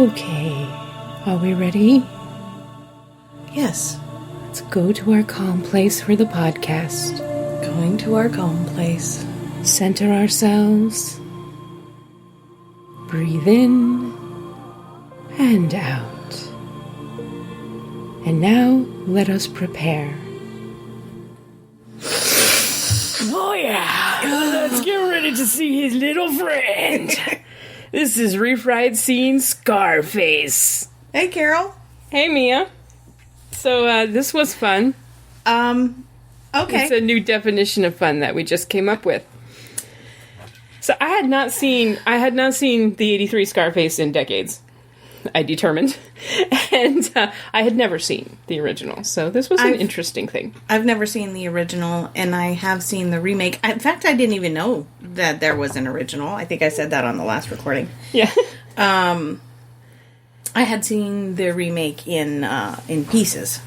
Okay, are we ready? Yes. Let's go to our calm place for the podcast. Going to our calm place. Center ourselves. Breathe in and out. And now, let us prepare. Oh yeah! Let's get ready to see his little friend. This is Refried scene Scarface. Hey, Carol. Hey, Mia. So, this was fun. Okay. It's a new definition of fun that we just came up with. So, I had not seen the 83 Scarface in decades. I determined. And I had never seen the original. So, this was an interesting thing. I've never seen the original, and I have seen the remake. In fact, I didn't even know that there was an original. I think I said that on the last recording. Yeah. I had seen the remake in pieces.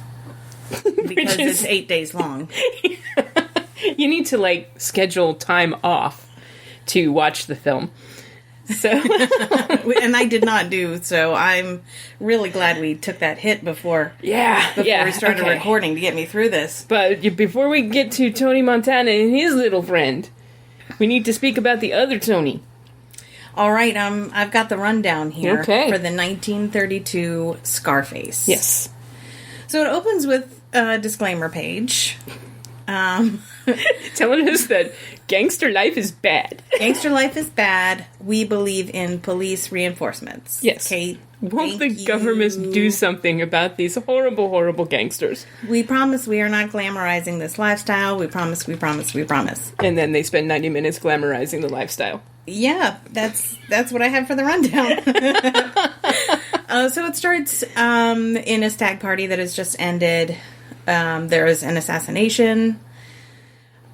Because it's 8 days long. You need to, schedule time off to watch the film. So, and I did not do, so I'm really glad we took that hit before we started recording to get me through this. But before we get to Tony Montana and his little friend, we need to speak about the other Tony. All right, I've got the rundown here for the 1932 Scarface. Yes. So it opens with a disclaimer page. Telling us that gangster life is bad. Gangster life is bad. We believe in police reinforcements. Yes. Okay. Won't the government do something about these horrible, horrible gangsters? We promise we are not glamorizing this lifestyle. We promise, we promise, we promise. And then they spend 90 minutes glamorizing the lifestyle. Yeah, that's what I have for the rundown. So it starts in a stag party that has just ended. There is an assassination.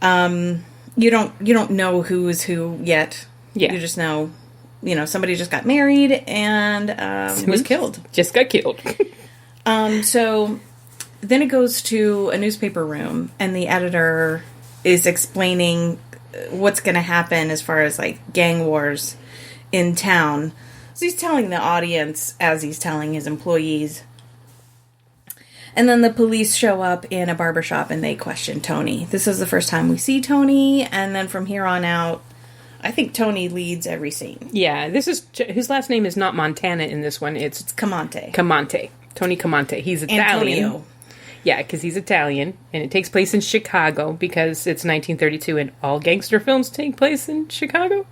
You don't know who is who yet. Yeah. You just know, somebody just got married and was killed. Just got killed. So then it goes to a newspaper room, and the editor is explaining what's going to happen as far as gang wars in town. So he's telling the audience as he's telling his employees. And then the police show up in a barbershop and they question Tony. This is the first time we see Tony, and then from here on out, I think Tony leads every scene. Yeah, his last name is not Montana in this one. It's Camante. Tony Camante. He's Italian. Antonio. Yeah, because he's Italian, and it takes place in Chicago because it's 1932, and all gangster films take place in Chicago.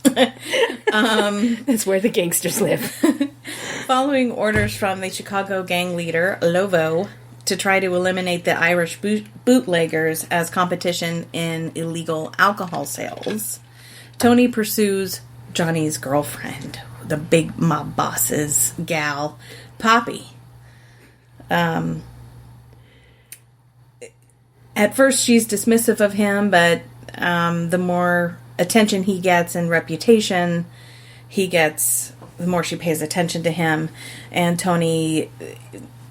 That's where the gangsters live. Following orders from the Chicago gang leader, Lovo, to try to eliminate the Irish bootleggers as competition in illegal alcohol sales, Tony pursues Johnny's girlfriend, the big mob boss's gal, Poppy. At first, she's dismissive of him, but the more attention he gets and reputation he gets, the more she pays attention to him. And Tony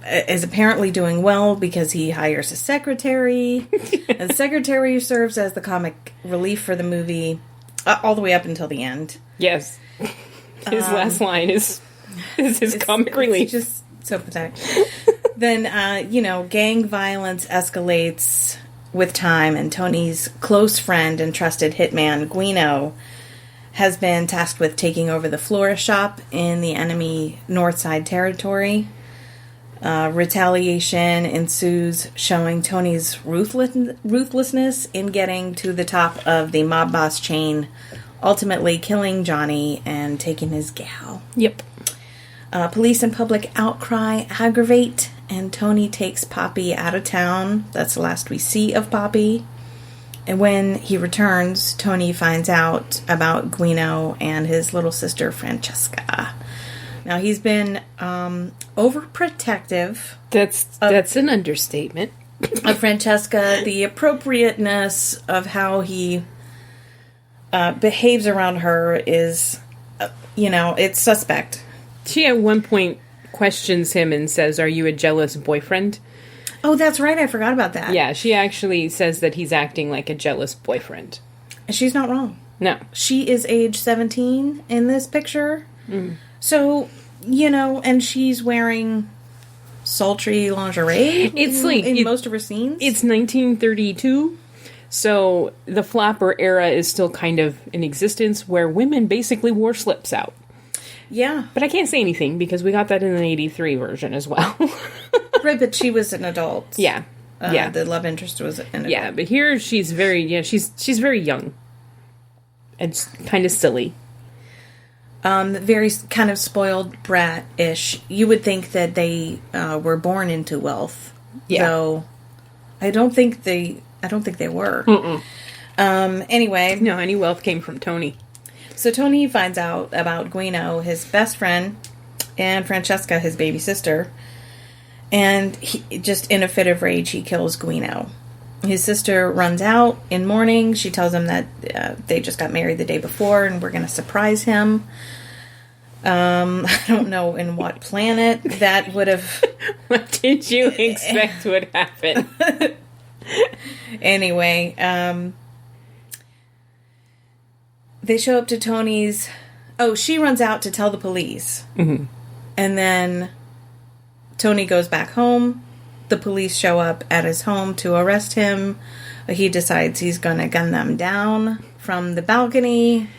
is apparently doing well because he hires a secretary. And the secretary serves as the comic relief for the movie all the way up until the end. Yes. His last line is his comic relief. It's just so pathetic. Then, gang violence escalates with time, and Tony's close friend and trusted hitman, Guino, has been tasked with taking over the florist shop in the enemy Northside territory. Retaliation ensues, showing Tony's ruthlessness in getting to the top of the mob boss chain, ultimately killing Johnny and taking his gal. Yep. Police and public outcry aggravate, and Tony takes Poppy out of town. That's the last we see of Poppy. And when he returns, Tony finds out about Guino and his little sister, Francesca. Now, he's been overprotective. That's an understatement. Of Francesca, the appropriateness of how he behaves around her is, it's suspect. She at one point questions him and says, "Are you a jealous boyfriend?" Oh, that's right. I forgot about that. Yeah, she actually says that he's acting like a jealous boyfriend. And she's not wrong. No. She is age 17 in this picture. Mm. So, and she's wearing sultry lingerie. It's like in most of her scenes. It's 1932, so the flapper era is still kind of in existence, where women basically wore slips out. Yeah, but I can't say anything because we got that in an '83 version as well. Right, but she was an adult. Yeah, yeah. The love interest was an adult. Yeah, but here she's very she's very young and kind of silly. Very kind of spoiled brat-ish. You would think that they were born into wealth. Yeah. Though I don't think they were. Anyway. No, any wealth came from Tony. So Tony finds out about Guino, his best friend, and Francesca, his baby sister. And he, just in a fit of rage, he kills Guino. His sister runs out in mourning. She tells him that they just got married the day before and we're going to surprise him. I don't know in what planet that would have... What did you expect would happen? Anyway, they show up to Tony's... Oh, she runs out to tell the police. Mm-hmm. And then Tony goes back home. The police show up at his home to arrest him. He decides he's going to gun them down from the balcony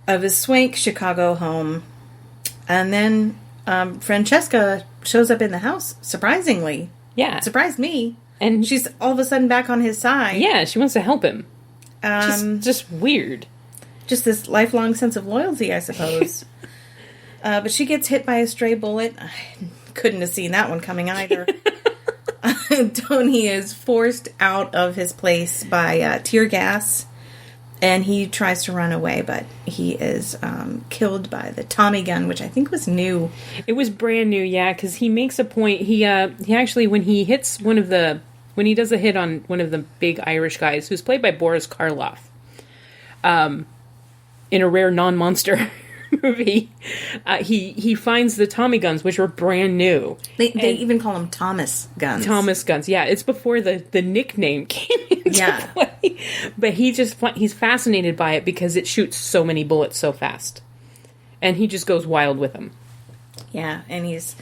of his swank Chicago home. And then Francesca shows up in the house, surprisingly. Yeah. It surprised me. And she's all of a sudden back on his side. Yeah, she wants to help him. Just weird. Just this lifelong sense of loyalty, I suppose. But she gets hit by a stray bullet. I couldn't have seen that one coming either. Tony is forced out of his place by tear gas, and he tries to run away, but he is killed by the Tommy gun, which I think was new. It was brand new, yeah, because he makes a point. He actually, when he does a hit on one of the big Irish guys, who's played by Boris Karloff, in a rare non-monster movie, he finds the Tommy guns, which were brand new. They even call them Thomas guns. Thomas guns, yeah. It's before the nickname came into play. But he's fascinated by it because it shoots so many bullets so fast. And he just goes wild with them. Yeah, and he's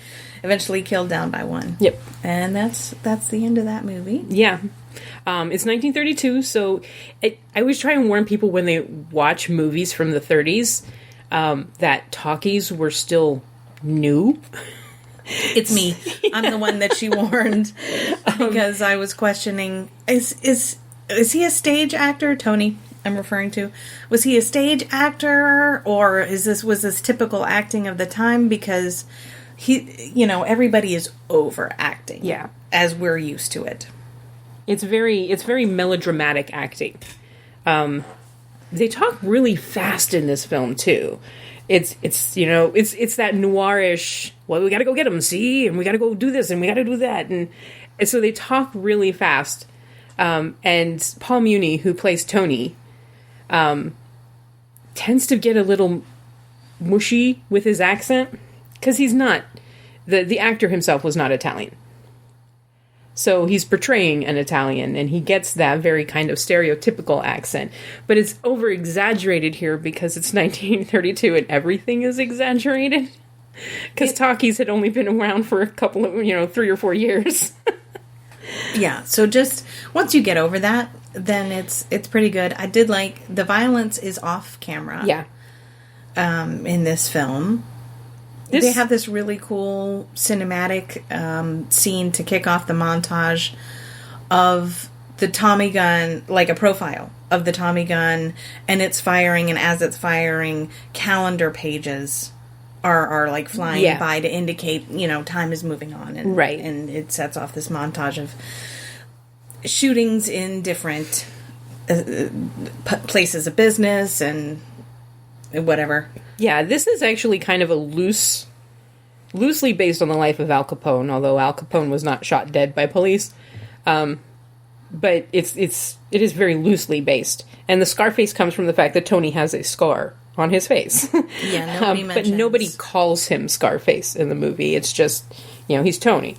eventually killed down by one. Yep. And that's the end of that movie. Yeah. It's 1932, so I always try and warn people when they watch movies from the 30s that talkies were still new. It's me. I'm the one that she warned because I was questioning, is he a stage actor? Tony, I'm referring to. Was he a stage actor, or was this typical acting of the time? Because everybody is overacting. Yeah. As we're used to it. It's very melodramatic acting. They talk really fast in this film too. It's that noirish. Well, we got to go get them, see, and we got to go do this, and we got to do that, and so they talk really fast. And Paul Muni, who plays Tony, tends to get a little mushy with his accent because he's not the actor himself was not Italian. So he's portraying an Italian, and he gets that very kind of stereotypical accent. But it's over-exaggerated here because it's 1932 and everything is exaggerated. Because talkies had only been around for a couple of, 3 or 4 years. Yeah, so just once you get over that, then it's pretty good. I did like the violence is off camera. Yeah. In this film. They have this really cool cinematic scene to kick off the montage of the Tommy gun, like a profile of the Tommy gun, and it's firing, and as it's firing, calendar pages are like flying by to indicate, time is moving on. And, right. And it sets off this montage of shootings in different places of business and whatever. Yeah, this is actually kind of a loosely based on the life of Al Capone, although Al Capone was not shot dead by police. But it is very loosely based. And the Scarface comes from the fact that Tony has a scar on his face. Yeah, nobody mentions. But nobody calls him Scarface in the movie. It's just, he's Tony.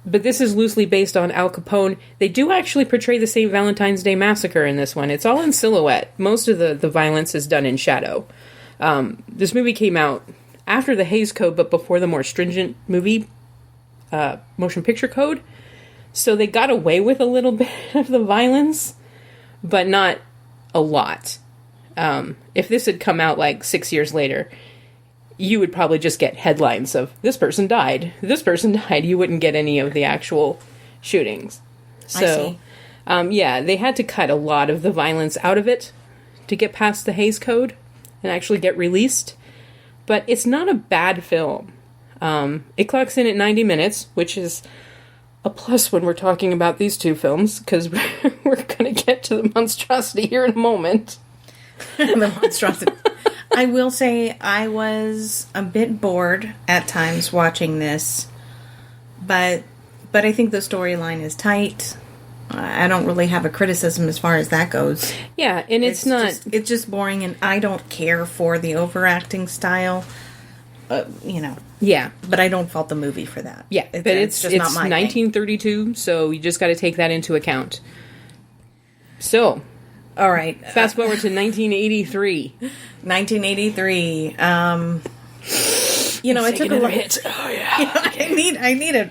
But this is loosely based on Al Capone. They do actually portray the St. Valentine's Day Massacre in this one. It's all in silhouette. Most of the violence is done in shadow. This movie came out after the Hays Code, but before the more stringent movie motion picture code. So they got away with a little bit of the violence, but not a lot. If this had come out like 6 years later, you would probably just get headlines of this person died, this person died. You wouldn't get any of the actual shootings. So, yeah, they had to cut a lot of the violence out of it to get past the Hays Code and actually get released. But it's not a bad film. It clocks in at 90 minutes, which is a plus when we're talking about these two films, because we're going to get to the monstrosity here in a moment. The monstrosity. I will say I was a bit bored at times watching this, but I think the storyline is tight. I don't really have a criticism as far as that goes. Yeah, and it's not... it's just boring, and I don't care for the overacting style. Yeah. But I don't fault the movie for that. Yeah, but it's just not my 1932, thing. So you just got to take that into account. So... All right. Fast forward to 1983. 1983. It took a lot. Hit. Oh yeah. I need it.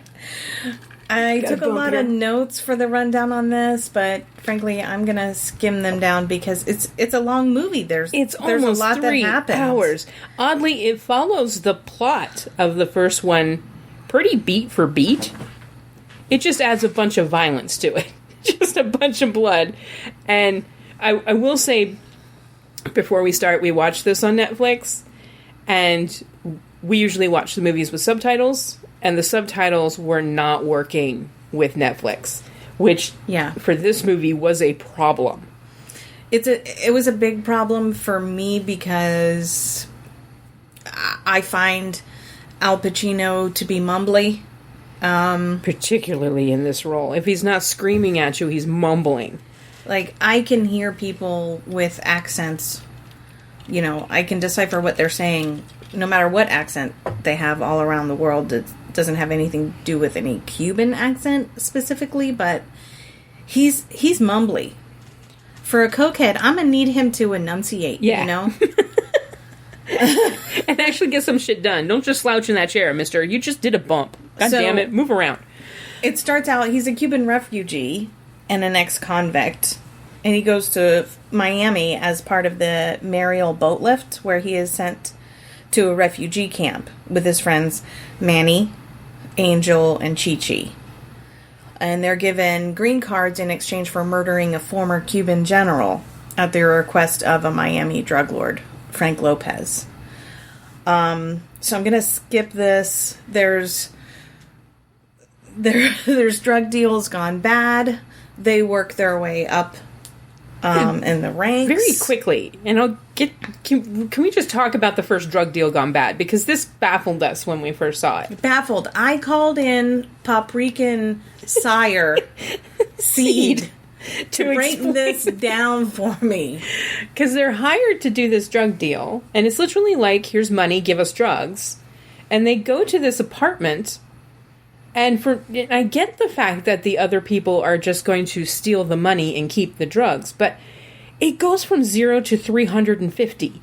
I took a lot of notes for the rundown on this, but frankly, I'm gonna skim them down because it's a long movie. There's almost a lot 3 that happens. Hours. Oddly, it follows the plot of the first one pretty beat for beat. It just adds a bunch of violence to it, just a bunch of blood, and. I will say, before we start, we watched this on Netflix, and we usually watch the movies with subtitles, and the subtitles were not working with Netflix, which, for this movie, was a problem. It was a big problem for me because I find Al Pacino to be mumbly. Particularly in this role. If he's not screaming at you, he's mumbling. Like, I can hear people with accents, I can decipher what they're saying, no matter what accent they have all around the world. It doesn't have anything to do with any Cuban accent specifically, but he's mumbly. For a cokehead, I'm gonna need him to enunciate, And actually get some shit done. Don't just slouch in that chair, mister. You just did a bump. God damn it, move around. It starts out, he's a Cuban refugee and an ex-convict, and he goes to Miami as part of the Mariel boat lift, where he is sent to a refugee camp with his friends Manny, Angel, and Chi-Chi. And they're given green cards in exchange for murdering a former Cuban general at the request of a Miami drug lord, Frank Lopez. So I'm going to skip this. There's drug deals gone bad. They work their way up in the ranks very quickly. And can we just talk about the first drug deal gone bad? Because this baffled us when we first saw it. Baffled. I called in Paprikan Sire Seed to break this down for me. Because they're hired to do this drug deal. And it's literally like, here's money, give us drugs. And they go to this apartment. And I get the fact that the other people are just going to steal the money and keep the drugs, but it goes from 0 to 350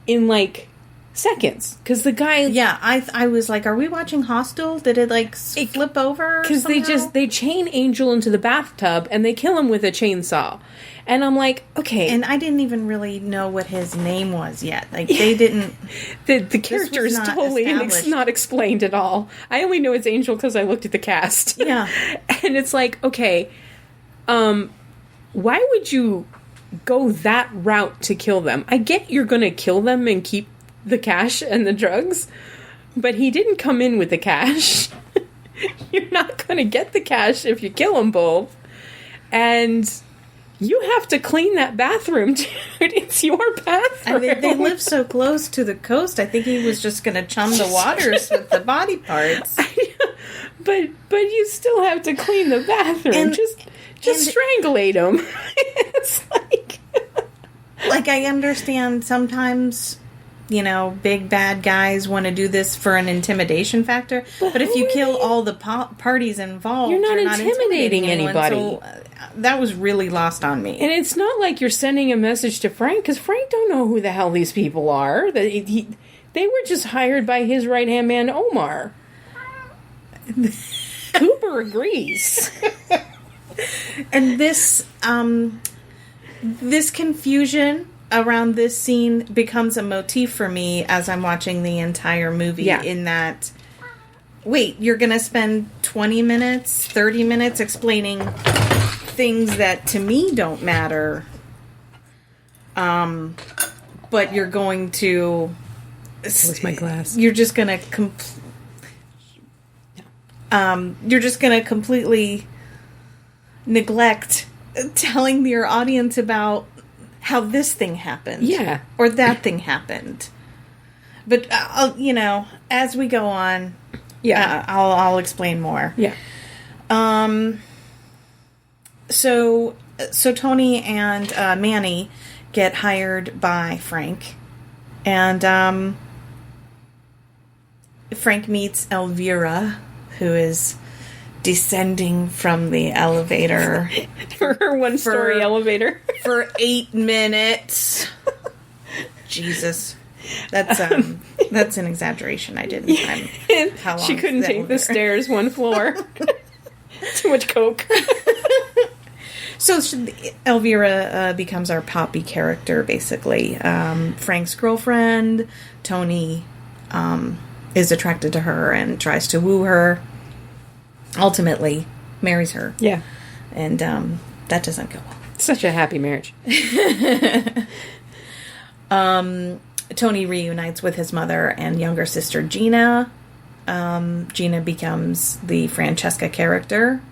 in like seconds. Because the guy, I was like, are we watching Hostel? Did it flip over? Because they chain Angel into the bathtub and they kill him with a chainsaw. And I'm like, okay. And I didn't even really know what his name was yet. Like, they didn't... The character is totally not explained at all. I only know it's Angel because I looked at the cast. Yeah. And it's like, okay, why would you go that route to kill them? I get you're going to kill them and keep the cash and the drugs, but he didn't come in with the cash. You're not going to get the cash if you kill them both. And... you have to clean that bathroom, dude. It's your bathroom. I mean, they live so close to the coast. I think he was just going to chum the waters with the body parts. But you still have to clean the bathroom. And just strangulate him. It's like I understand sometimes, big bad guys want to do this for an intimidation factor. But if you kill all the parties involved, you're not intimidating anybody. that was really lost on me. And it's not like you're sending a message to Frank, because Frank don't know who the hell these people are. They were just hired by his right-hand man, Omar. Cooper agrees. And this confusion around this scene becomes a motif for me as I'm watching the entire movie. Yeah. In that, wait, you're going to spend 20 minutes, 30 minutes explaining things that to me don't matter. But you're going to... Where's my glass? You're just going to... you're just going to completely neglect telling your audience about how this thing happened. Yeah. Or that thing happened. But, as we go on, I'll explain more. Yeah. So Tony and Manny get hired by Frank. And Frank meets Elvira, who is descending from the elevator. For her one-story elevator. For 8 minutes. Jesus. That's an exaggeration. I didn't time how long she couldn't take the stairs one floor. Too much coke. So Elvira becomes our Poppy character, basically. Frank's girlfriend. Tony is attracted to her and tries to woo her. Ultimately, marries her. Yeah. And that doesn't go well. Such a happy marriage. Tony reunites with his mother and younger sister Gina. Gina becomes the Francesca character.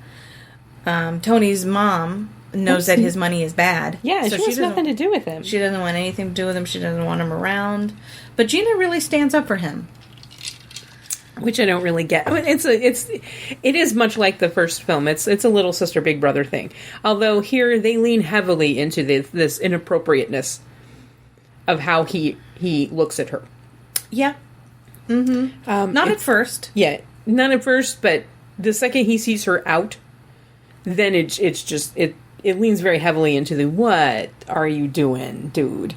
Tony's mom knows that his money is bad. Yeah, so she has nothing to do with him. She doesn't want anything to do with him. She doesn't want him around. But Gina really stands up for him. Which I don't really get. I mean, it is much like the first film. It's a little sister big brother thing. Although here they lean heavily into this inappropriateness of how he looks at her. Yeah. Mm-hmm. Not at first. Yeah, not at first, but the second he sees her out, then it leans very heavily into the "What are you doing, dude?"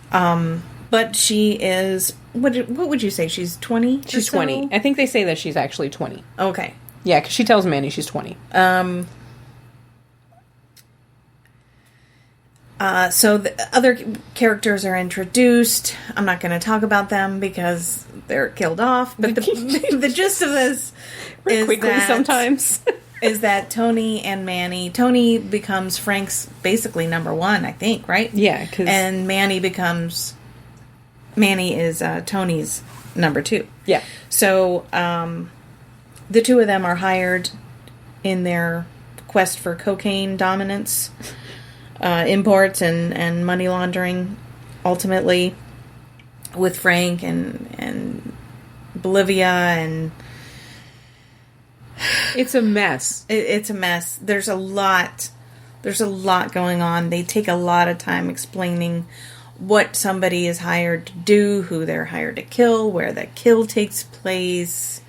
But she is... What would you say? She's 20? She's 20. I think they say that she's actually 20. Okay. Yeah, because she tells Manny she's 20. So the other characters are introduced. I'm not going to talk about them because they're killed off. But the gist of this is quickly that... sometimes. is that Tony and Manny... Tony becomes Frank's basically number one, I think, right? Yeah. And Manny is Tony's number two. Yeah. So, the two of them are hired in their quest for cocaine dominance, imports and money laundering, ultimately, with Frank and Bolivia, and... It's a mess. It's a mess. There's a lot going on. They take a lot of time explaining what somebody is hired to do, who they're hired to kill, where the kill takes place.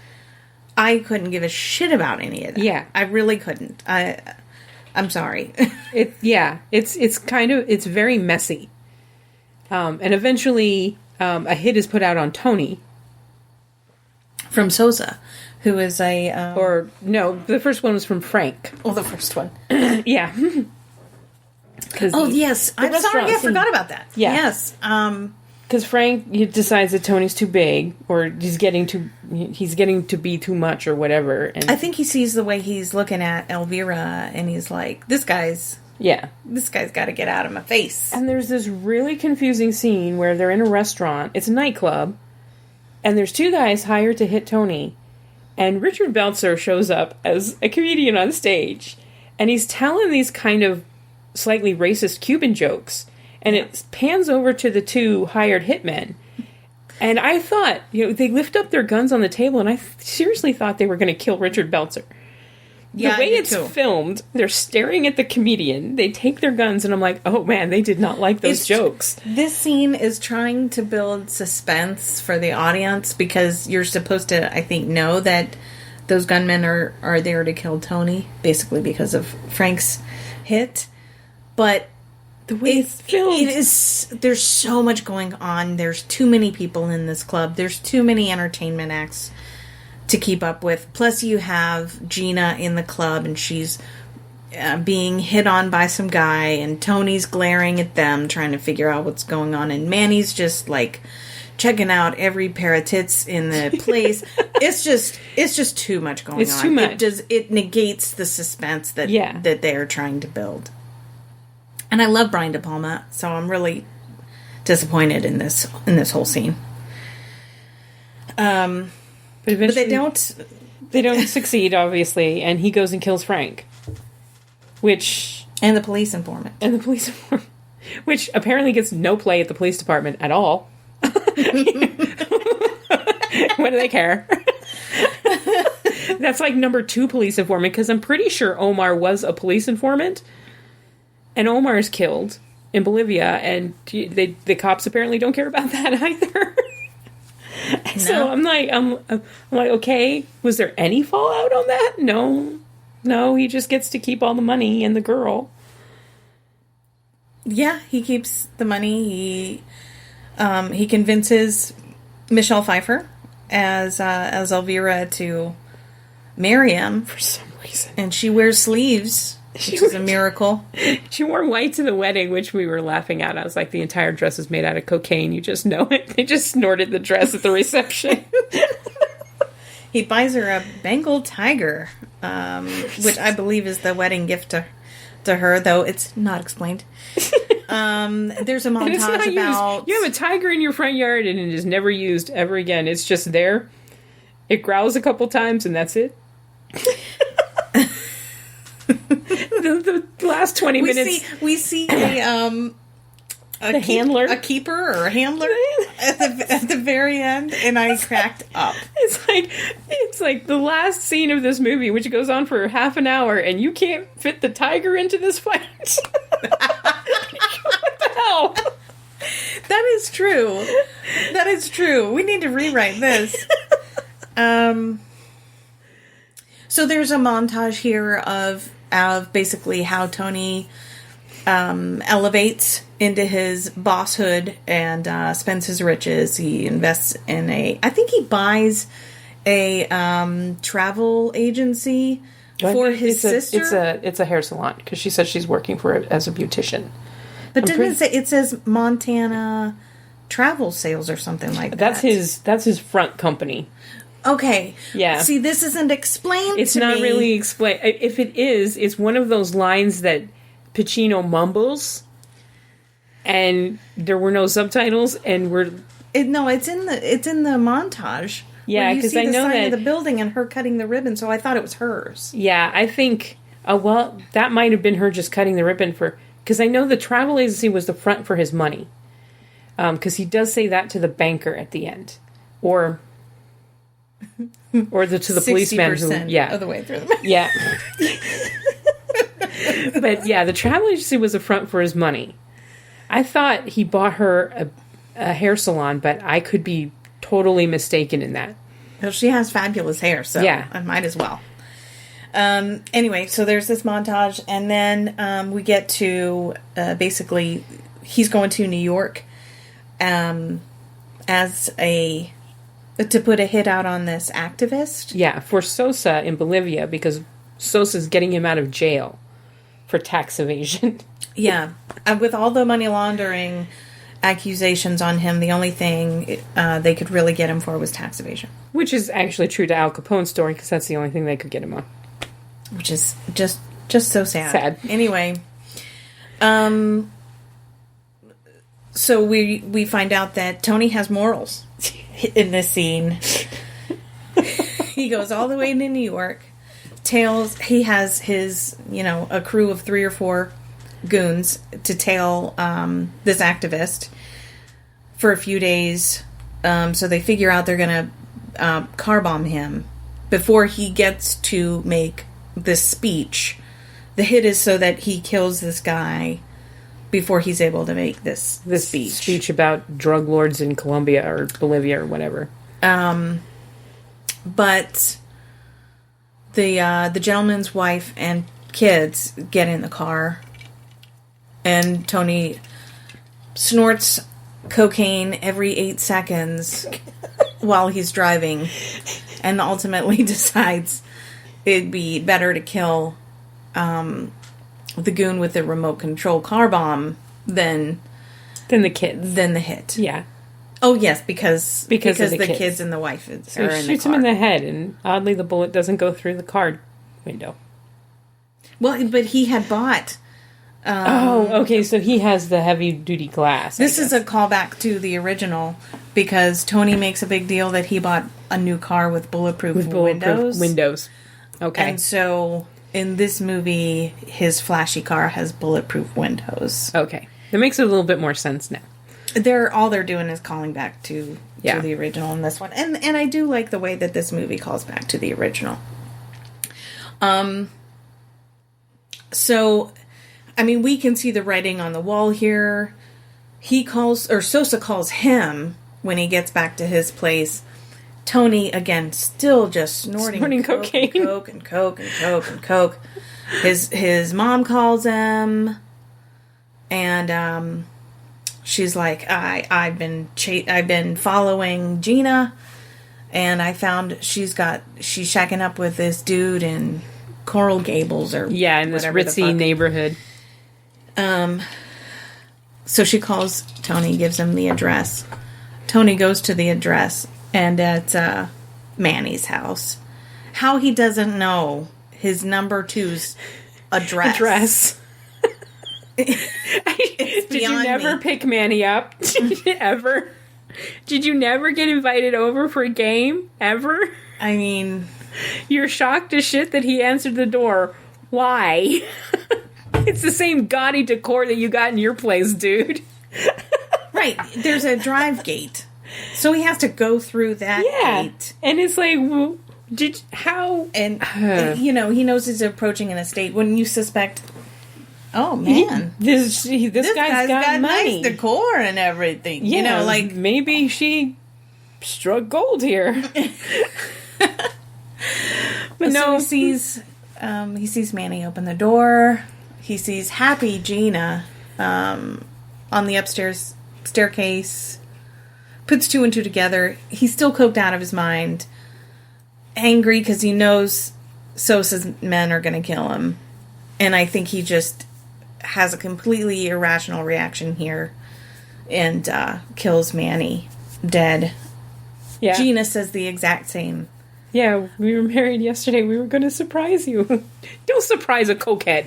I couldn't give a shit about any of that. Yeah. I really couldn't. I'm sorry. It's very messy. And eventually, a hit is put out on Tony. From Sosa, who is or, no, the first one was from Frank. Oh, the first one. Yeah. Yes. I'm sorry, I forgot about that. Yeah. Yes. Because Frank decides that Tony's too big, or he's getting to be too much, or whatever. And I think he sees the way he's looking at Elvira, and he's like, this guy's got to get out of my face. And there's this really confusing scene where they're in a restaurant. It's a nightclub, and there's two guys hired to hit Tony, and Richard Belzer shows up as a comedian on stage, and he's telling these kind of slightly racist Cuban jokes, and it pans over to the two hired hitmen, and I thought, they lift up their guns on the table, and I seriously thought they were going to kill Richard Belzer. Yeah, the way it's filmed, they're staring at the comedian, they take their guns, and I'm like, oh man, they did not like those jokes. This scene is trying to build suspense for the audience, because you're supposed to, I think, know that those gunmen are there to kill Tony, basically because of Frank's hit. But the way it's filmed, there's so much going on. There's too many people in this club. There's too many entertainment acts to keep up with. Plus, you have Gina in the club, and she's being hit on by some guy, and Tony's glaring at them, trying to figure out what's going on, and Manny's just like checking out every pair of tits in the place. It's just too much going on. It's too much. It negates the suspense that they're trying to build. And I love Brian De Palma, so I'm really disappointed in this whole scene. But they don't succeed, obviously, and he goes and kills Frank. And the police informant. Which apparently gets no play at the police department at all. What do they care? That's like number 2 police informant, because I'm pretty sure Omar was a police informant. And Omar's killed in Bolivia, and the cops apparently don't care about that either. No. So I'm like, okay, was there any fallout on that? No, he just gets to keep all the money and the girl. Yeah, he keeps the money. He convinces Michelle Pfeiffer as Elvira to marry him for some reason, and she wears sleeves, which is a miracle. She wore white to the wedding, which we were laughing at. I was like, the entire dress is made out of cocaine. You just know it. They just snorted the dress at the reception. He buys her a Bengal tiger, which I believe is the wedding gift to her, though it's not explained. There's a montage about... Used. You have a tiger in your front yard and it is never used ever again. It's just there. It growls a couple times and that's it. the last 20 minutes... We see a handler, a keeper or a handler at the very end, and I cracked up. It's like the last scene of this movie, which goes on for half an hour, and you can't fit the tiger into this fight. What the hell? That is true. That is true. We need to rewrite this. So there's a montage here of basically how Tony elevates into his bosshood and spends his riches. He invests in I think he buys a travel agency for his sister. It's a hair salon, because she said she's working for it as a beautician. But it says Montana Travel Sales or something like that. That's his front company. Okay. Yeah. See, this isn't explained. It's not really explained. If it is, it's one of those lines that Pacino mumbles, and there were no subtitles, and it's in the montage. Yeah, because I know that of the building and her cutting the ribbon, so I thought it was hers. Yeah, I think. That might have been her just cutting the ribbon because I know the travel agency was the front for his money, because he does say that to the banker at the end, or to the policeman who of the way through the yeah. But yeah, the travel agency was a front for his money. I thought he bought her a hair salon, but I could be totally mistaken in that. Well, she has fabulous hair, so yeah. I might as well. Anyway, so there's this montage, and then we get to basically he's going to New York to put a hit out on this activist. Yeah, for Sosa in Bolivia, because Sosa's getting him out of jail for tax evasion. Yeah. With all the money laundering accusations on him, the only thing they could really get him for was tax evasion. Which is actually true to Al Capone's story, because that's the only thing they could get him on. Which is just so sad. Anyway. So we find out that Tony has morals in this scene. He goes all the way to New York. He has his, a crew of 3 or 4 goons to tail this activist for a few days. So they figure out they're going to car bomb him before he gets to make this speech. The hit is so that he kills this guy before he's able to make this speech about drug lords in Colombia or Bolivia or whatever. But the gentleman's wife and kids get in the car, and Tony snorts cocaine every 8 seconds while he's driving, and ultimately decides it'd be better to kill the goon with the remote control car bomb than the kids. Than the hit. Yeah. Oh, yes, because the kids. kids and the wife are in the car. So he shoots him in the head, and oddly the bullet doesn't go through the car window. Well, but he had bought... okay, so he has the heavy-duty glass. This is a callback to the original, because Tony makes a big deal that he bought a new car with bulletproof windows. Okay. And so, in this movie, his flashy car has bulletproof windows. Okay. That makes a little bit more sense now. All they're doing is calling back to the original in this one. And I do like the way that this movie calls back to the original. So, I mean, we can see the writing on the wall here. Sosa calls him when he gets back to his place. Tony, again, still just snorting cocaine. Coke and coke and coke and coke. His mom calls him, and she's like, I've been following Gina, and I found she's shacking up with this dude in Coral Gables or in this ritzy neighborhood. So she calls Tony, gives him the address. Tony goes to the address, and it's Manny's house. How he doesn't know his number 2's address. Did you never pick Manny up? Ever? Did you never get invited over for a game? Ever? I mean... You're shocked as shit that he answered the door. Why? It's the same gaudy decor that you got in your place, dude. Right. There's a drive gate. So he has to go through that gate. And it's like, how? And, he knows he's approaching an estate. When you suspect... Oh, man. This guy's got money. Nice decor and everything. Yeah, maybe she struck gold here. But no. So he sees Manny open the door. He sees happy Gina on the upstairs staircase. Puts 2 and 2 together. He's still coked out of his mind. Angry because he knows Sosa's men are going to kill him. And I think he just has a completely irrational reaction here and kills Manny dead. Yeah. Gina says the exact same. Yeah, we were married yesterday. We were going to surprise you. Don't surprise a cokehead.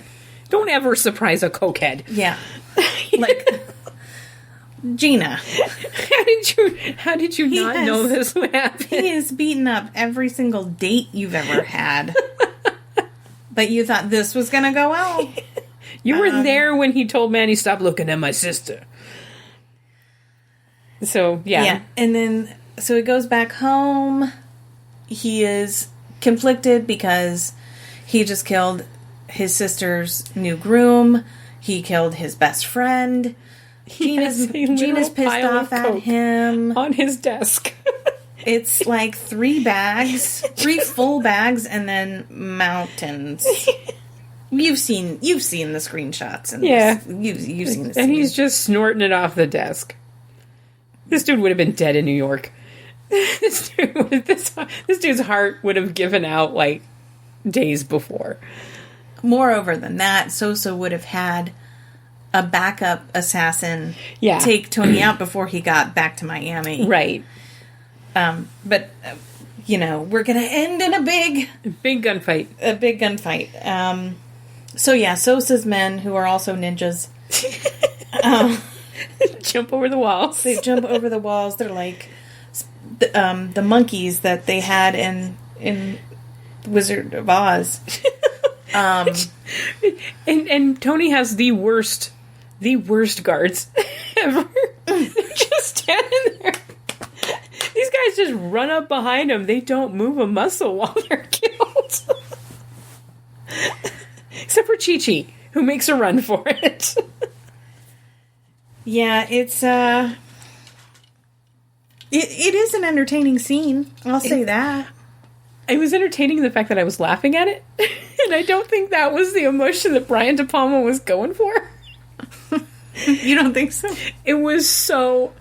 Don't ever surprise a cokehead. Yeah. Gina. How did you not know this would happen? He has beaten up every single date you've ever had. But you thought this was going to go well. You were there when he told Manny, stop looking at my sister. So, yeah. Yeah, and then, so he goes back home. He is conflicted because he just killed his sister's new groom. He killed his best friend. Gina's pissed off at him. On his desk. It's like 3 full bags, and then mountains. You've seen the screenshots. And you've seen this. And he's just snorting it off the desk. This dude would have been dead in New York. This dude's heart would have given out like days before. Moreover than that, Sosa would have had a backup assassin take Tony out before he got back to Miami. Right. But we're going to end in a big gunfight. A big gunfight. Sosa's men, who are also ninjas, jump over the walls. They jump over the walls. They're like the monkeys that they had in Wizard of Oz. And Tony has the worst guards ever. They're just standing there. These guys just run up behind him. They don't move a muscle while they're killed. Except for Chi-Chi, who makes a run for it. Yeah, it's it is an entertaining scene. I'll say that. it was entertaining in the fact that I was laughing at it. And I don't think that was the emotion that Brian De Palma was going for. You don't think so? It was so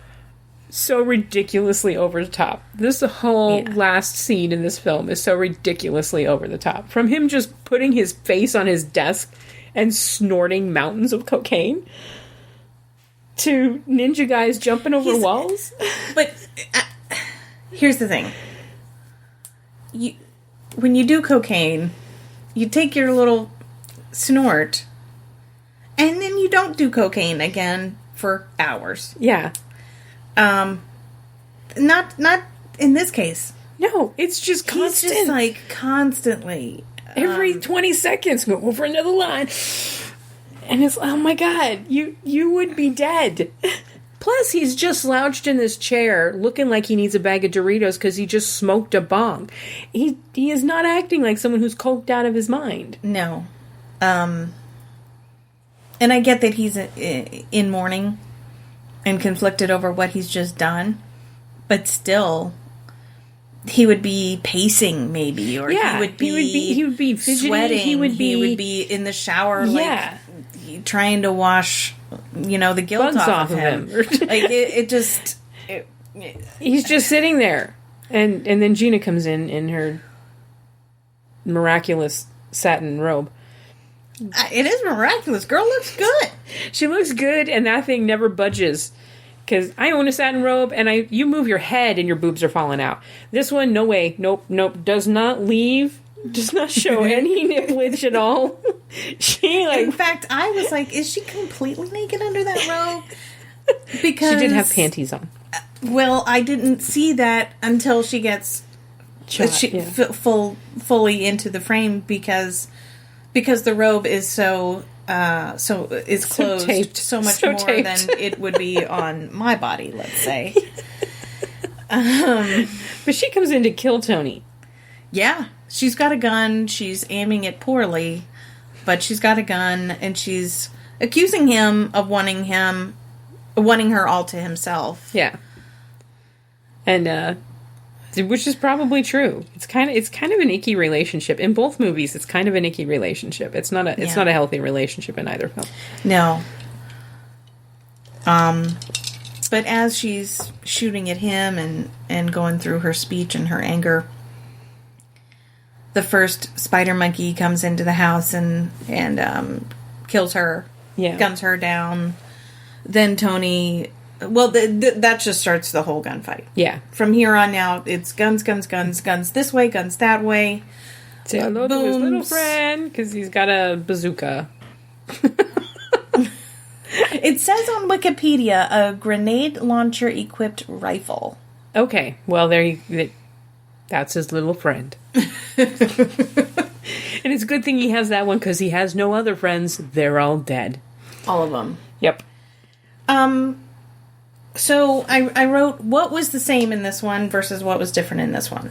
ridiculously over the top. This whole last scene in this film is so ridiculously over the top. From him just putting his face on his desk and snorting mountains of cocaine to ninja guys jumping over walls. But here's the thing. When you do cocaine, you take your little snort, and then you don't do cocaine again for hours. Yeah. Not in this case. No, it's just constant. He's just like constantly. Every 20 seconds, go over another line. And it's, oh my god, you would be dead. Plus, he's just slouched in this chair, looking like he needs a bag of Doritos because he just smoked a bong. He is not acting like someone who's coked out of his mind. No. And I get that he's in mourning and conflicted over what he's just done, but still, he would be pacing maybe, or he would be fidgeting, sweating. He would be in the shower, like trying to wash, the guilt off of him. He's just sitting there, and then Gina comes in her miraculous satin robe. It is miraculous. Girl looks good. She looks good, and that thing never budges. Because I own a satin robe, and you move your head, and your boobs are falling out. This one, no way. Nope. Does not leave. Does not show any nipplage at all. In fact, I was like, is she completely naked under that robe? Because she did have panties on. Well, I didn't see that until she gets fully into the frame because the robe is so is closed taped. so much So more taped. than it would be on my body, let's say. But she comes in to kill Tony. Yeah, she's got a gun. She's aiming it poorly, but she's got a gun, and she's accusing him of wanting her all to himself. Yeah, and which is probably true. It's kind of an icky relationship in both movies. It's kind of an icky relationship. It's not a healthy relationship in either film. No. But as she's shooting at him and going through her speech and her anger, the first spider monkey comes into the house and kills her. Yeah. Guns her down. Then Tony. Well, that just starts the whole gunfight. Yeah. From here on out, it's guns this way, guns that way. Say hello to his little friend, because he's got a bazooka. It says on Wikipedia, a grenade launcher-equipped rifle. Okay, well, that's his little friend. And it's a good thing he has that one, because he has no other friends. They're all dead. All of them. Yep. So I wrote what was the same in this one versus what was different in this one.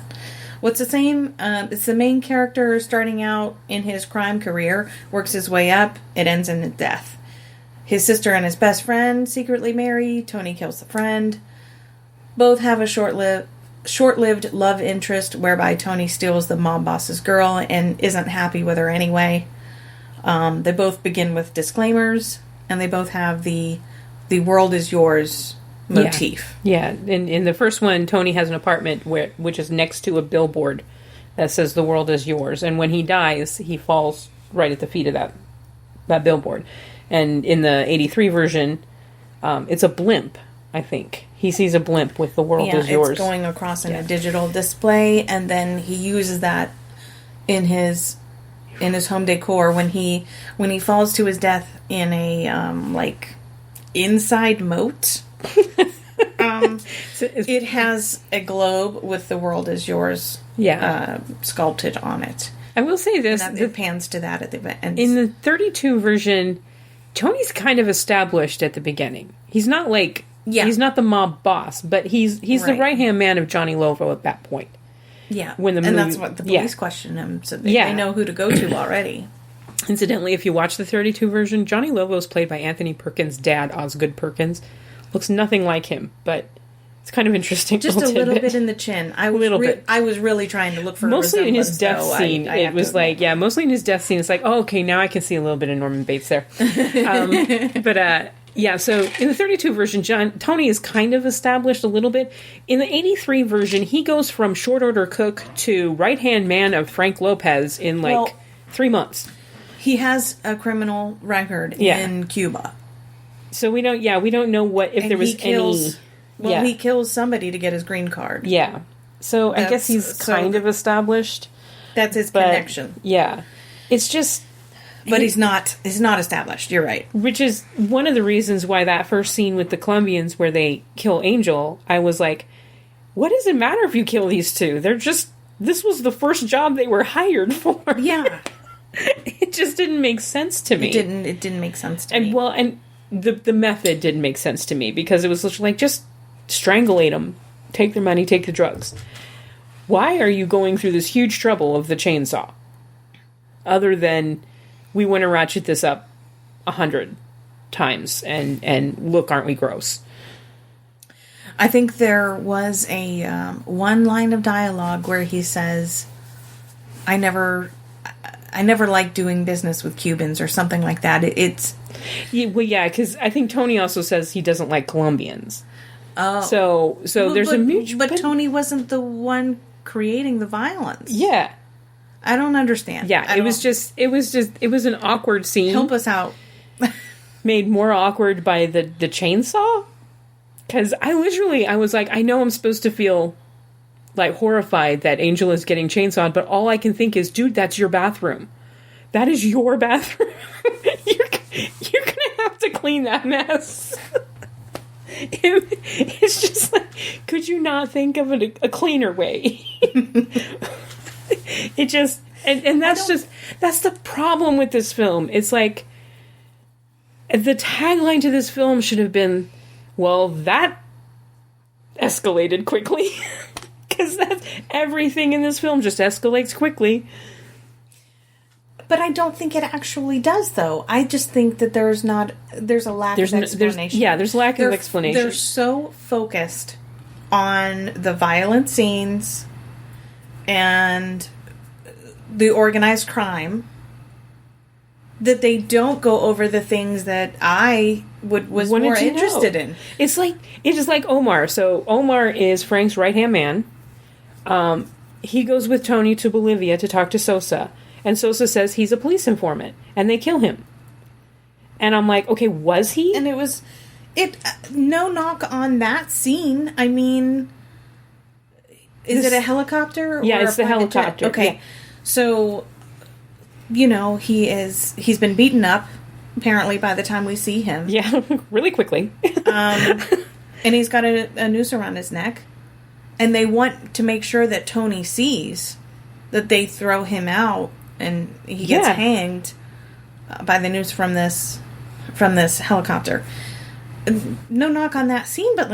What's the same? It's the main character starting out in his crime career, works his way up, it ends in death. His sister and his best friend secretly marry, Tony kills the friend. Both have a short-lived love interest whereby Tony steals the mob boss's girl and isn't happy with her anyway. They both begin with disclaimers, and they both have the world is yours motif. Yeah. In the first one, Tony has an apartment which is next to a billboard that says the world is yours. And when he dies, he falls right at the feet of that billboard. And in the 83 version, it's a blimp, I think. He sees a blimp with the world is yours. It's going across in a digital display, and then he uses that in his home decor when he falls to his death in a inside moat. It has a globe with the world is yours sculpted on it. I will say this. It pans to that at the end. In the 32 version, Tony's kind of established at the beginning. He's not he's not the mob boss, but he's the right-hand man of Johnny Lovo at that point. Yeah. And that's what the police question him, so they know who to go to already. Incidentally, if you watch the 32 version, Johnny Lovo is played by Anthony Perkins' dad, Osgood Perkins. Looks nothing like him, but It's kind of interesting. Just a little bit in the chin. I was really trying to look for mostly in his death scene. It was like, mostly in his death scene. It's like, oh, okay, now I can see a little bit of Norman Bates there. Yeah, so in the 32 version, Tony is kind of established a little bit. In the 83 version, he goes from short order cook to right-hand man of Frank Lopez in 3 months. He has a criminal record in Cuba. So we don't know if there was any... Well, he kills somebody to get his green card. Yeah. So I guess he's kind of established. That's his connection. Yeah. It's just... But he's not established. You're right. Which is one of the reasons why that first scene with the Colombians where they kill Angel, I was like, what does it matter if you kill these two? This was the first job they were hired for. Yeah. It just didn't make sense to me. It didn't make sense to me. Well, and the method didn't make sense to me because it was like, just strangulate them, take their money, take the drugs. Why are you going through this huge trouble of the chainsaw? Other than... we want to ratchet this up 100 times, and look, aren't we gross? I think there was a one line of dialogue where he says, "I never liked doing business with Cubans," or something like that. Because I think Tony also says he doesn't like Colombians. Oh, so there's a mutual. But Tony wasn't the one creating the violence. Yeah. I don't understand. Yeah, it was an awkward scene. Help us out. Made more awkward by the chainsaw. Because I was like, I know I'm supposed to feel like horrified that Angel is getting chainsawed, but all I can think is, dude, that's your bathroom. That is your bathroom. You're gonna have to clean that mess. It's just like, could you not think of a cleaner way? It just, and that's the problem with this film. It's like, the tagline to this film should have been, well, that escalated quickly. Because that's everything in this film just escalates quickly. But I don't think it actually does, though. I just think that there's a lack of explanation. There's lack of explanation. They're so focused on the violent scenes and the organized crime that they don't go over the things that I was more interested in. It's just like Omar. So Omar is Frank's right-hand man. He goes with Tony to Bolivia to talk to Sosa. And Sosa says he's a police informant. And they kill him. And I'm like, okay, was he? And no knock on that scene. I mean, is it a helicopter? Yeah, it's the helicopter. Okay. Yeah. So, he's been beaten up, apparently, by the time we see him. Yeah, really quickly. And he's got a noose around his neck. And they want to make sure that Tony sees that they throw him out and he gets hanged by the noose from this helicopter. No knock on that scene, but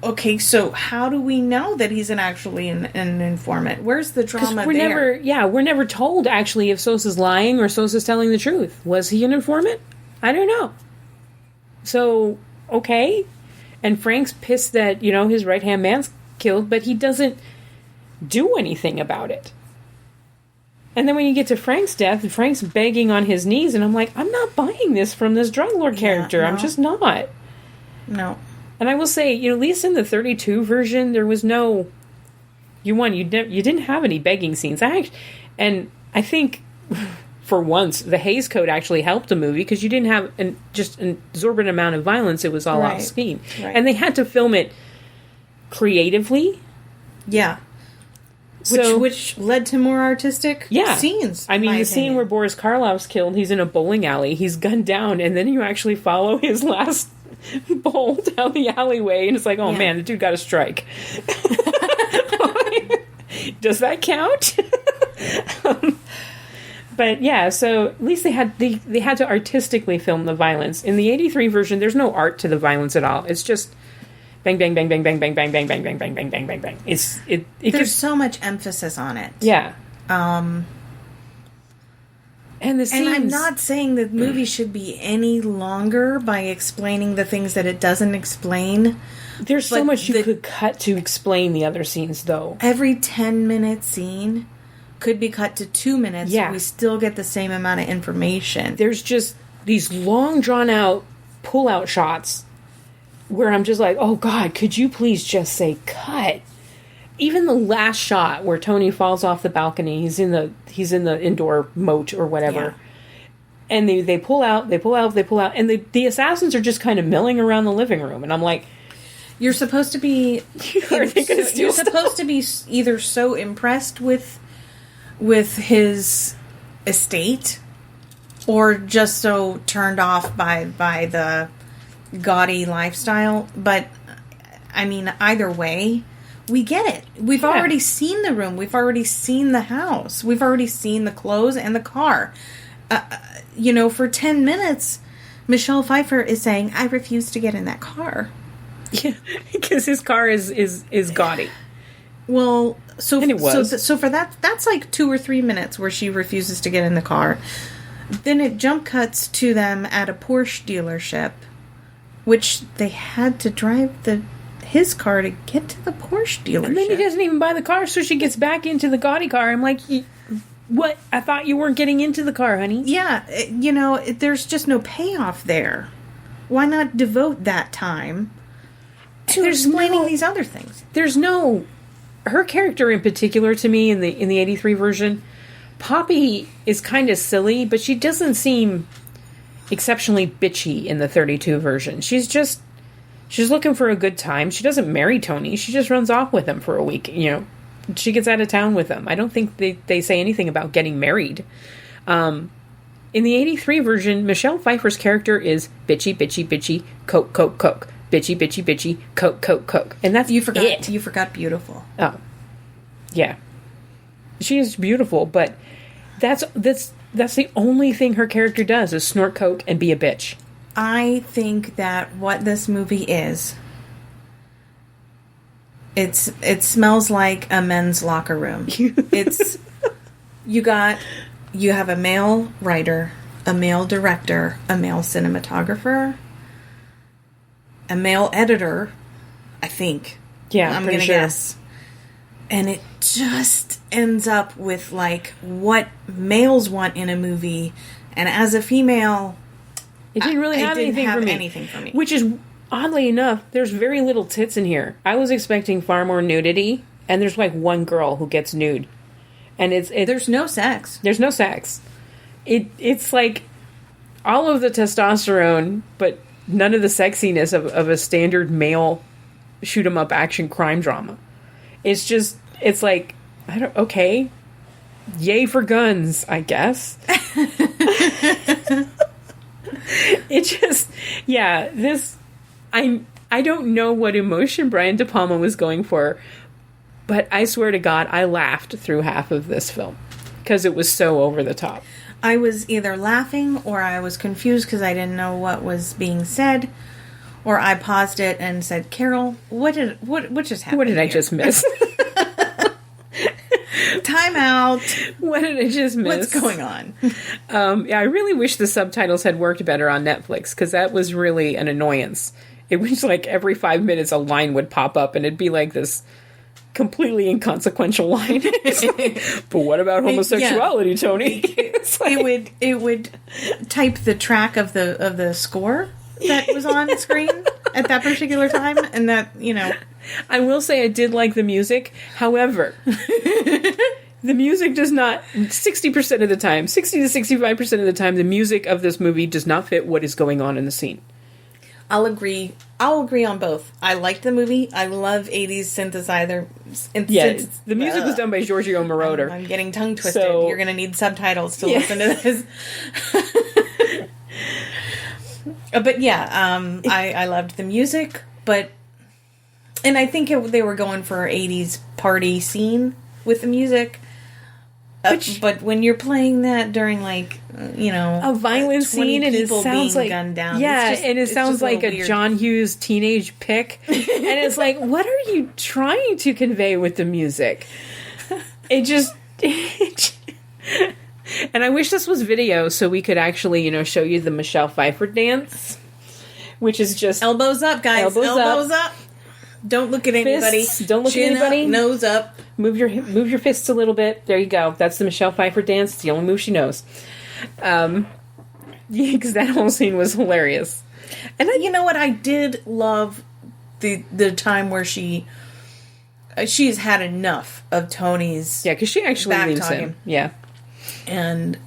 okay, so how do we know that he's actually an informant? Where's the drama there? We're never told actually if Sosa's lying or Sosa's telling the truth. Was he an informant? I don't know. So, okay. And Frank's pissed that, his right-hand man's killed, but he doesn't do anything about it. And then when you get to Frank's death, Frank's begging on his knees, and I'm like, I'm not buying this from this drug lord character. No. I'm just not. No. And I will say, at least in the 32 version, there was no... You didn't have any begging scenes. And I think, for once, the Hays Code actually helped the movie, because you didn't have just an exorbitant amount of violence. It was all off screen. Right. And they had to film it creatively. Yeah. Which led to more artistic scenes. I mean, the scene where Boris Karloff's killed, he's in a bowling alley, he's gunned down, and then you actually follow his last bowl down the alleyway, and it's like, man, the dude got a strike. Does that count? But yeah, so at least they had to artistically film the violence. In the 83 version, there's no art to the violence at all. It's just bang, bang, bang, bang, bang, bang, bang, bang, bang, bang, bang, bang, bang, bang, bang. There's so much emphasis on it. Yeah. And the scenes... And I'm not saying the movie should be any longer by explaining the things that it doesn't explain. There's so much you could cut to explain the other scenes, though. Every 10-minute scene could be cut to 2 minutes. Yeah. We still get the same amount of information. There's just these long, drawn-out, pull-out shots where I'm just like, oh, God, could you please just say cut? Even the last shot where Tony falls off the balcony, he's in the indoor moat or whatever. Yeah. And they pull out, and the assassins are just kind of milling around the living room. And I'm like... You're supposed to be... You're supposed to be either so impressed with his estate, or just so turned off by the gaudy lifestyle. But, I mean, either way, we get it. We've already seen the room. We've already seen the house. We've already seen the clothes and the car. For 10 minutes, Michelle Pfeiffer is saying, I refuse to get in that car. Yeah, because his car is gaudy. Well, so for that, that's like 2 or 3 minutes where she refuses to get in the car. Then it jump cuts to them at a Porsche dealership, which they had to drive his car to get to the Porsche dealership. And then he doesn't even buy the car, so she gets back into the gaudy car. I'm like, what? I thought you weren't getting into the car, honey. Yeah, there's just no payoff there. Why not devote that time to explaining these other things? There's no... Her character in particular, to me, in the 83 version, Poppy is kind of silly, but she doesn't seem exceptionally bitchy in the 32 version. She's looking for a good time. She doesn't marry Tony. She just runs off with him for a week. She gets out of town with him. I don't think they say anything about getting married. In the 83 version, Michelle Pfeiffer's character is bitchy, coke. Bitchy, coke. And that's You forgot it. You forgot beautiful. Oh. Yeah. She is beautiful, but that's the only thing her character does is snort coke and be a bitch. I think that what this movie is, it smells like a men's locker room. You have a male writer, a male director, a male cinematographer, a male editor, I think. Yeah, I'm going to guess. And it just ends up with, like, what males want in a movie. And as a female, it didn't really have anything for me. Which is, oddly enough, there's very little tits in here. I was expecting far more nudity, and there's, like, one girl who gets nude. And it's there's no sex. There's no sex. It's, like, all of the testosterone, but... none of the sexiness of a standard male shoot-'em-up action crime drama. It's like, okay, yay for guns, I guess. I don't know what emotion Brian De Palma was going for, but I swear to God, I laughed through half of this film, because it was so over the top. I was either laughing or I was confused because I didn't know what was being said, or I paused it and said, "Carol, what just happened? What did I just miss? Time out. What did I just miss? What's going on?" I really wish the subtitles had worked better on Netflix, because that was really an annoyance. It was like every 5 minutes a line would pop up and it'd be like this completely inconsequential line. But what about homosexuality, Tony? It would type the track of the score that was on screen at that particular time, and that, I will say I did like the music. However, the music does not, 60% of the time, 60 to 65% of the time, the music of this movie does not fit what is going on in the scene. I'll agree on both. I liked the movie. I love 80s synthesizer. The music was done by Giorgio Moroder. I'm getting tongue twisted. So, you're going to need subtitles to listen to this. But yeah, I loved the music. And I think they were going for an 80s party scene with the music. But when you're playing that during, like, a violent scene, and it sounds like gunned down, and it sounds like a John Hughes teenage pick, and it's like, what are you trying to convey with the music? And I wish this was video so we could actually, show you the Michelle Pfeiffer dance, which is just Elbows up, guys. Elbows up. Don't look at anybody. Don't look Chin at anybody. Up, nose up. Move your fists a little bit. There you go. That's the Michelle Pfeiffer dance. It's the only move she knows. Because that whole scene was hilarious. And you know what? I did love the time where she's had enough of Tony's. Yeah, because she actually leaves him. Yeah. And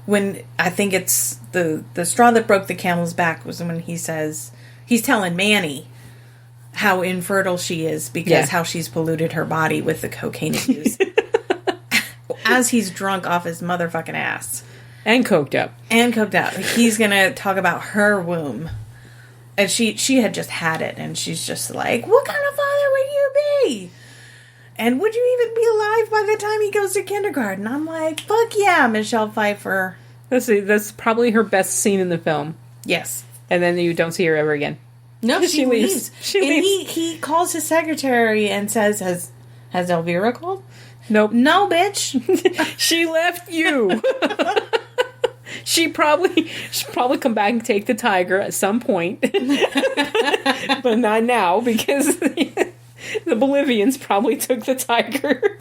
when I think it's the straw that broke the camel's back was when he says he's telling Manny how infertile she is because how she's polluted her body with the cocaine abuse. As he's drunk off his motherfucking ass. And coked up. He's going to talk about her womb. And she had just had it. And she's just like, what kind of father would you be? And would you even be alive by the time he goes to kindergarten? I'm like, fuck yeah, Michelle Pfeiffer. That's probably her best scene in the film. Yes. And then you don't see her ever again. No, she leaves. She leaves. He calls his secretary and says, has Elvira called? Nope. No, bitch. She left you. She'll probably come back and take the tiger at some point. But not now, because the Bolivians probably took the tiger.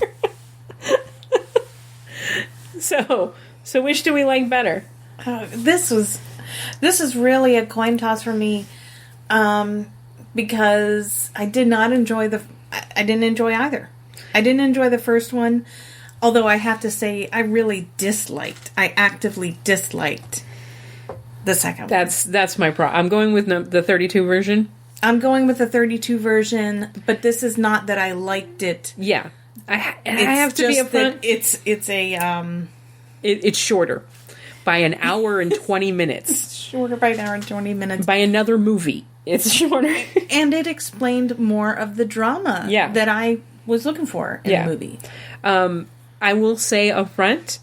So which do we like better? This is really a coin toss for me, because I didn't enjoy either. I didn't enjoy the first one, although I have to say I actively disliked the second one. That's my problem. I'm going with the 32 version. I'm going with the 32 version, but this is not that I liked it. Yeah. I have to be upfront. It's shorter by an hour and 20 minutes. Shorter by an hour and 20 minutes. By another movie. It's shorter. And it explained more of the drama that I was looking for in the movie. I will say upfront,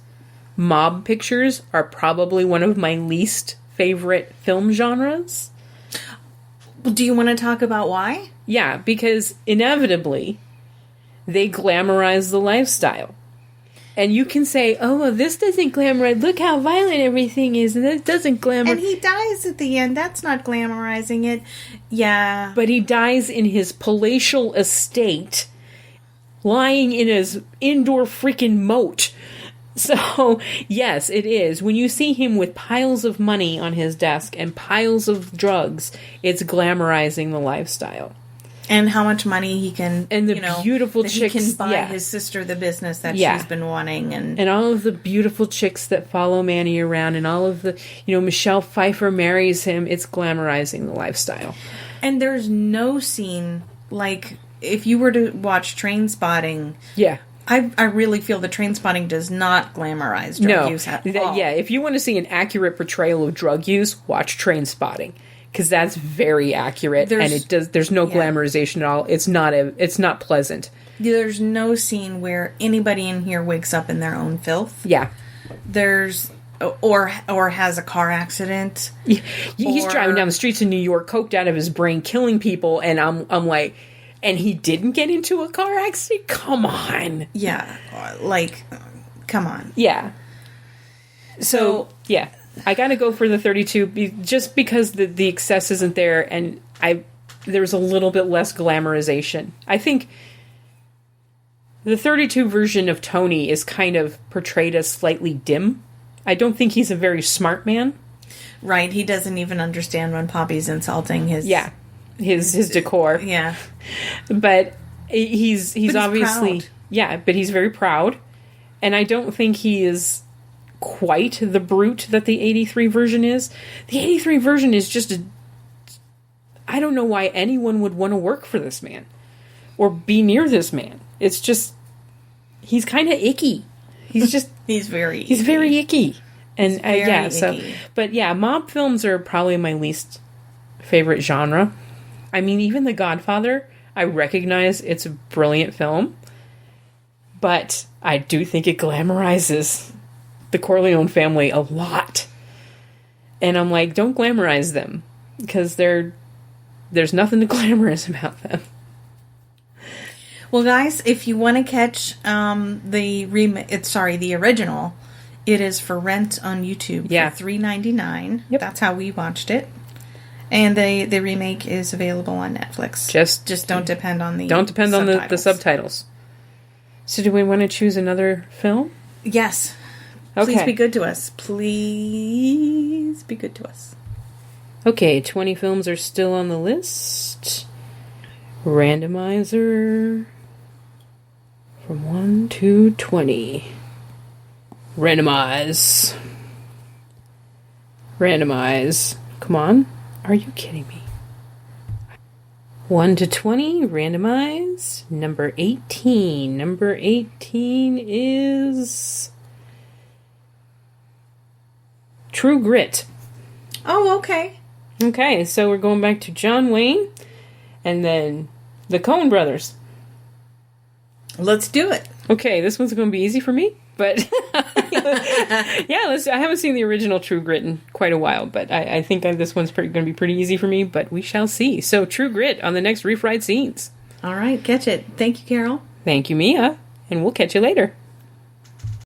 mob pictures are probably one of my least favorite film genres. Do you want to talk about why? Yeah, because inevitably they glamorize the lifestyle. And you can say, oh, well, this doesn't glamorize. Look how violent everything is. And it doesn't glamorize. And he dies at the end. That's not glamorizing it. Yeah. But he dies in his palatial estate, lying in his indoor freaking moat. So, yes, it is. When you see him with piles of money on his desk and piles of drugs, it's glamorizing the lifestyle. And how much money he can, and the beautiful chicks, he can buy his sister the business that she's been wanting, and all of the beautiful chicks that follow Manny around, and all of the, Michelle Pfeiffer marries him. It's glamorizing the lifestyle. And there's no scene like if you were to watch Trainspotting. Yeah. I really feel the Trainspotting does not glamorize drug use at all. Yeah, if you want to see an accurate portrayal of drug use, watch Trainspotting. Because that's very accurate, and there's no glamorization at all. It's not pleasant. There's no scene where anybody in here wakes up in their own filth. Yeah. There's or has a car accident. Yeah. He's driving down the streets of New York, coked out of his brain, killing people, and I'm like, and he didn't get into a car accident? Come on. Yeah. Come on. Yeah. So yeah. I gotta go for the 32 just because the excess isn't there, and there's a little bit less glamorization. I think the 32 version of Tony is kind of portrayed as slightly dim. I don't think he's a very smart man. Right, he doesn't even understand when Poppy's insulting his his decor. Yeah, but he's obviously proud. But he's very proud, and I don't think he is quite the brute that the 83 version is. The 83 version is just I don't know why anyone would want to work for this man or be near this man. It's just he's kind of icky. He's very icky. And icky. So but mob films are probably my least favorite genre. I mean, even The Godfather, I recognize it's a brilliant film, but I do think it glamorizes the Corleone family a lot. And I'm like, don't glamorize them, because there's nothing to glamorous about them. Well, guys, if you want to catch the original It is for rent on YouTube for $3.99. Yep. That's how we watched it. And the remake is available on Netflix. Just don't depend on the the subtitles. So do we want to choose another film? Yes. Okay. Please be good to us. Please be good to us. Okay, 20 films are still on the list. Randomizer. From 1 to 20. Randomize. Come on. Are you kidding me? 1 to 20, randomize. Number 18. Number 18 is True Grit. Oh, okay. Okay, so we're going back to John Wayne and then the Coen brothers. Let's do it. Okay, this one's going to be easy for me, but yeah, I haven't seen the original True Grit in quite a while, but I think this one's going to be pretty easy for me, but we shall see. So True Grit on the next Refried Scenes. All right, catch it. Thank you, Carol. Thank you, Mia, and we'll catch you later.